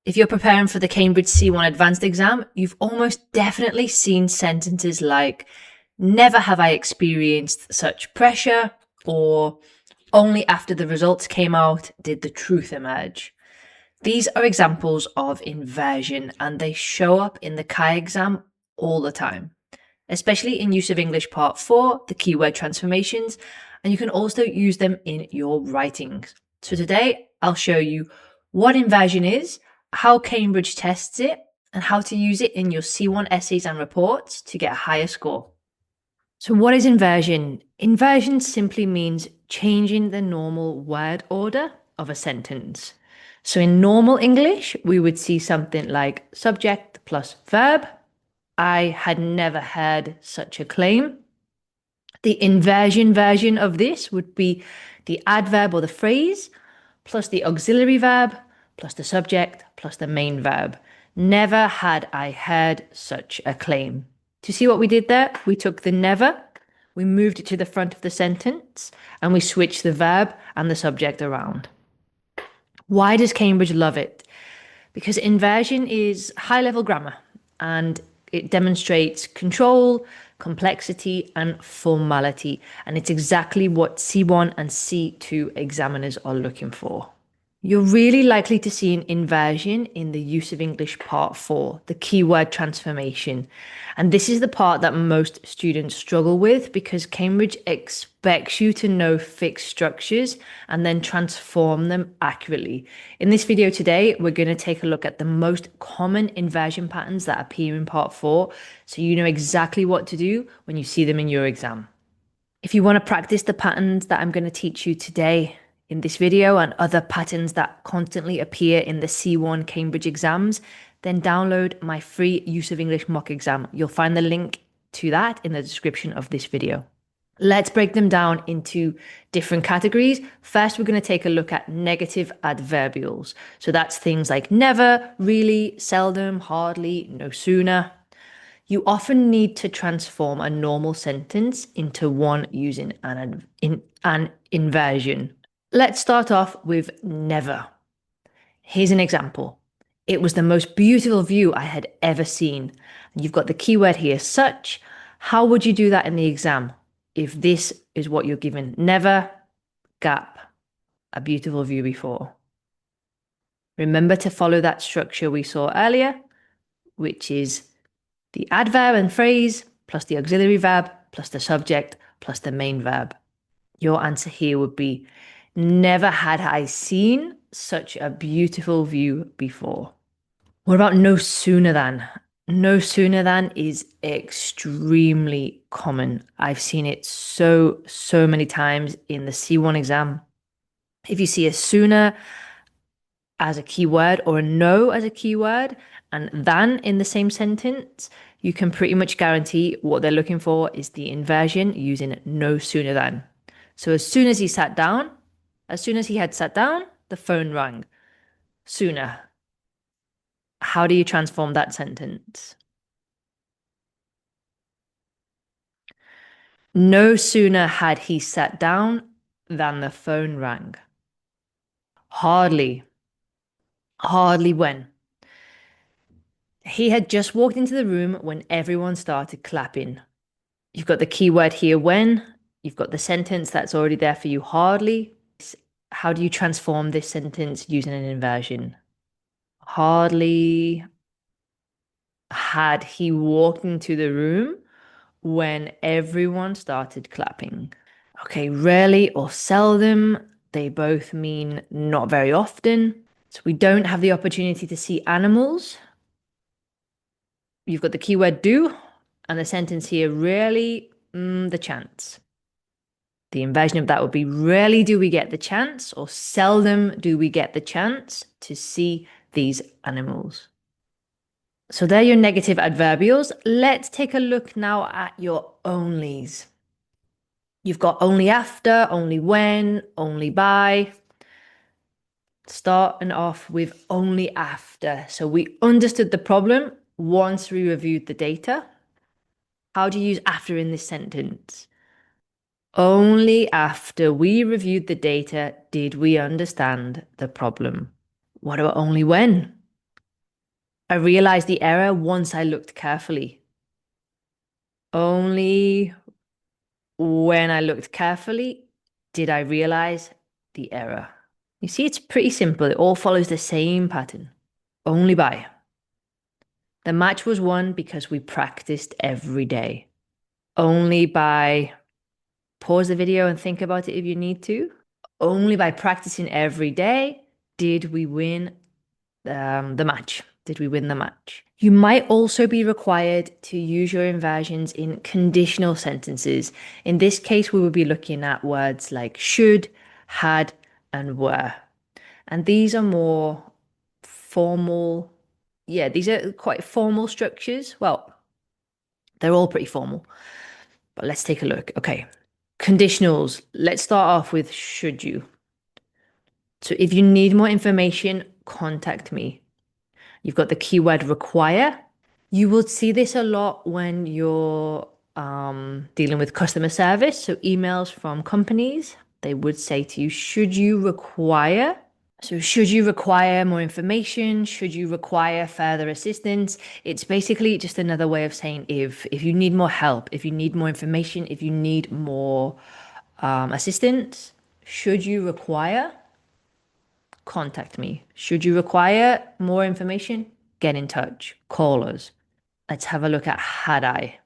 If you're preparing for the Cambridge C1 Advanced exam, you've almost definitely seen sentences like, never have I experienced such pressure, or only after the results came out did the truth emerge. These are examples of inversion and they show up in the CHI exam all the time, especially in use of English Part 4, the keyword transformations, and you can also use them in your writings. So today I'll show you what inversion is, how Cambridge tests it, and how to use it in your C1 essays and reports to get a higher score. So what is inversion? Inversion simply means changing the normal word order of a sentence. So in normal English, we would see something like subject plus verb. I had never heard such a claim. The inversion version of this would be the adverb or the phrase plus the auxiliary verb plus the subject plus the main verb. Never had I heard such a claim. Do you see what we did there? We took the never, we moved it to the front of the sentence, and we switched the verb and the subject around. Why does Cambridge love it? Because inversion is high-level grammar and it demonstrates control, complexity, and formality. And it's exactly what C1 and C2 examiners are looking for. You're really likely to see an inversion in the use of English Part 4, the keyword transformation. And this is the part that most students struggle with because Cambridge expects you to know fixed structures and then transform them accurately. In this video today, we're going to take a look at the most common inversion patterns that appear in Part 4, so you know exactly what to do when you see them in your exam. If you want to practice the patterns that I'm going to teach you today, in this video and other patterns that constantly appear in the C1 Cambridge exams, then download my free Use of English mock exam. You'll find the link to that in the description of this video. Let's break them down into different categories. First, we're going to take a look at negative adverbials. So that's things like never, really, seldom, hardly, no sooner. You often need to transform a normal sentence into one using an inversion. Let's start off with never. Here's an example. It was the most beautiful view I had ever seen. You've got the keyword here, such. How would you do that in the exam if this is what you're given? Never, gap, a beautiful view before. Remember to follow that structure we saw earlier, which is the adverb and phrase plus the auxiliary verb plus the subject plus the main verb. Your answer here would be, never had I seen such a beautiful view before. What about no sooner than? No sooner than is extremely common. I've seen it so many times in the C1 exam. If you see a sooner as a keyword or a no as a keyword and than in the same sentence, you can pretty much guarantee what they're looking for is the inversion using no sooner than. So as soon as he had sat down, the phone rang. Sooner. How do you transform that sentence? No sooner had he sat down than the phone rang. Hardly. Hardly when. He had just walked into the room when everyone started clapping. You've got the keyword here, when. You've got the sentence that's already there for you, hardly. How do you transform this sentence using an inversion? Hardly had he walked into the room when everyone started clapping. Okay, rarely or seldom, they both mean not very often. So we don't have the opportunity to see animals. You've got the keyword do, and the sentence here, rarely the chance. The inversion of that would be, rarely do we get the chance, or seldom do we get the chance to see these animals. So they're your negative adverbials. Let's take a look now at your onlys. You've got only after, only when, only by. Starting off with only after. So we understood the problem once we reviewed the data. How do you use after in this sentence? Only after we reviewed the data did we understand the problem. What about only when? I realized the error once I looked carefully. Only when I looked carefully did I realize the error. You see, it's pretty simple. It all follows the same pattern. Only by. The match was won because we practiced every day. Only by. Pause the video and think about it if you need to. Only by practicing every day did we win the match. Did we win the match? You might also be required to use your inversions in conditional sentences. In this case, we will be looking at words like should, had, and were. And these are more formal. Yeah, these are quite formal structures. Well, they're all pretty formal. But let's take a look. Okay. Conditionals. Let's start off with should you. So if you need more information, contact me. You've got the keyword require. You will see this a lot when you're dealing with customer service. So emails from companies, they would say to you, should you require? So should you require more information? Should you require further assistance? It's basically just another way of saying if you need more help, if you need more information, if you need more assistance, should you require? Contact me. Should you require more information? Get in touch. Call us. Let's have a look at had I.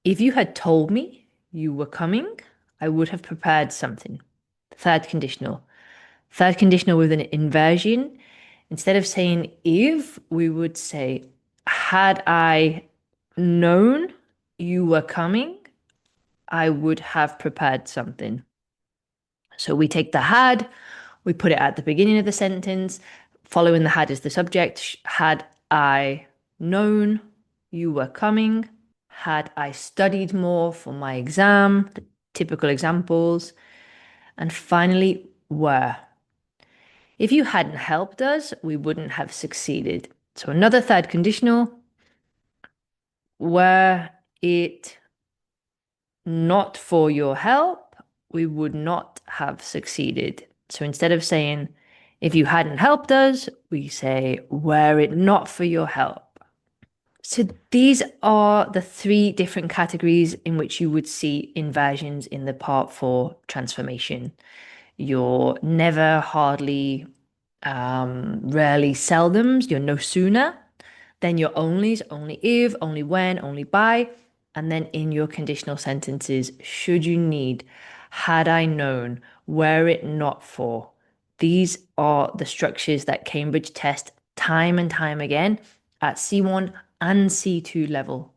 If you had told me you were coming, I would have prepared something. Third conditional. Third conditional with an inversion. Instead of saying if, we would say, had I known you were coming, I would have prepared something. So we take the had, we put it at the beginning of the sentence. Following the had is the subject. Had I known you were coming? Had I studied more for my exam? The typical examples. And finally, were. If you hadn't helped us, we wouldn't have succeeded. So another third conditional. Were it not for your help, we would not have succeeded. So instead of saying, if you hadn't helped us, we say, were it not for your help. So these are the three different categories in which you would see inversions in the part 4 transformation. Your never, hardly, rarely, seldoms, your no sooner, then your onlys, only if, only when, only by, and then in your conditional sentences, should you need, had I known, were it not for. These are the structures that Cambridge test time and time again at C1 and C2 level.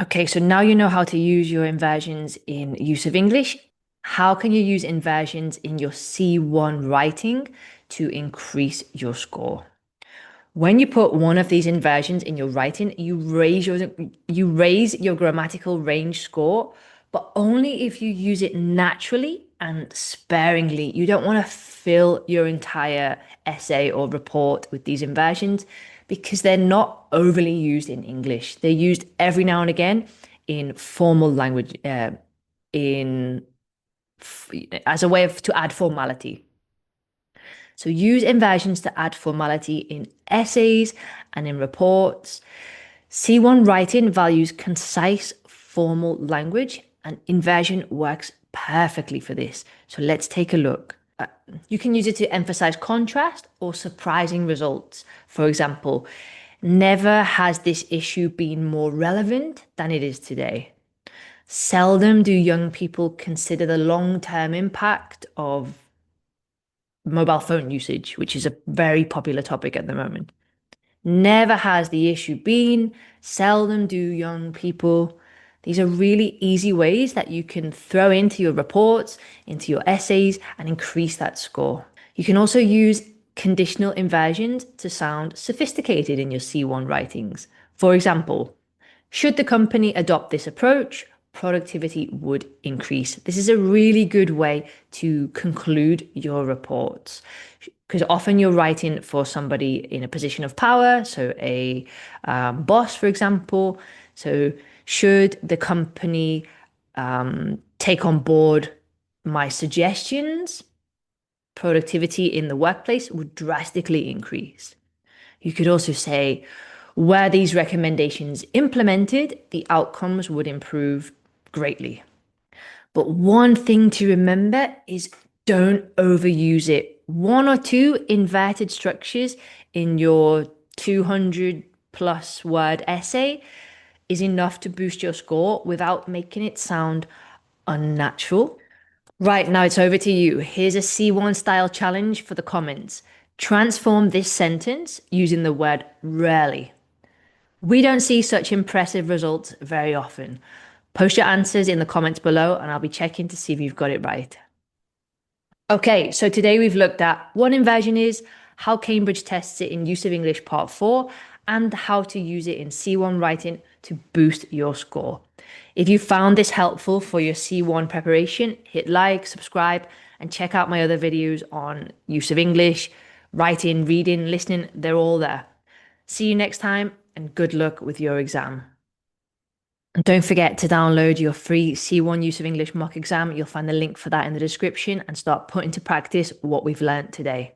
Okay, so now you know how to use your inversions in use of English. How can you use inversions in your C1 writing to increase your score? When you put one of these inversions in your writing, you raise your grammatical range score, but only if you use it naturally and sparingly. You don't want to fill your entire essay or report with these inversions because they're not overly used in English. They're used every now and again in formal language, as a way to add formality. So use inversions to add formality in essays and in reports. C1 writing values concise, formal language, and inversion works perfectly for this. So let's take a look. You can use it to emphasize contrast or surprising results. For example, never has this issue been more relevant than it is today. Seldom do young people consider the long-term impact of mobile phone usage, which is a very popular topic at the moment. Never has the issue been, seldom do young people. These are really easy ways that you can throw into your reports, into your essays, and increase that score. You can also use conditional inversions to sound sophisticated in your C1 writings. For example, should the company adopt this approach, productivity would increase. This is a really good way to conclude your reports because often you're writing for somebody in a position of power, so a boss, for example. So should the company take on board my suggestions, productivity in the workplace would drastically increase. You could also say, were these recommendations implemented, the outcomes would improve greatly. But one thing to remember is don't overuse it. One or two inverted structures in your 200 plus word essay is enough to boost your score without making it sound unnatural. Right, now it's over to you. Here's a C1 style challenge for the comments. Transform this sentence using the word rarely. We don't see such impressive results very often. Post your answers in the comments below and I'll be checking to see if you've got it right. Okay, so today we've looked at what inversion is, how Cambridge tests it in Use of English Part 4, and how to use it in C1 writing to boost your score. If you found this helpful for your C1 preparation, hit like, subscribe, and check out my other videos on Use of English, writing, reading, listening, they're all there. See you next time and good luck with your exam. And don't forget to download your free C1 Use of English mock exam. You'll find the link for that in the description and start putting to practice what we've learnt today.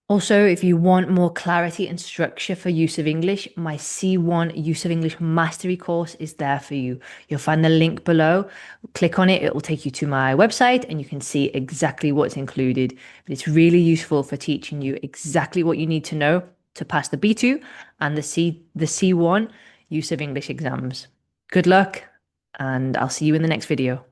Also, if you want more clarity and structure for Use of English, my C1 Use of English Mastery course is there for you. You'll find the link below. Click on it, it will take you to my website and you can see exactly what's included. But it's really useful for teaching you exactly what you need to know to pass the B2 and the C1 Use of English exams. Good luck, and I'll see you in the next video.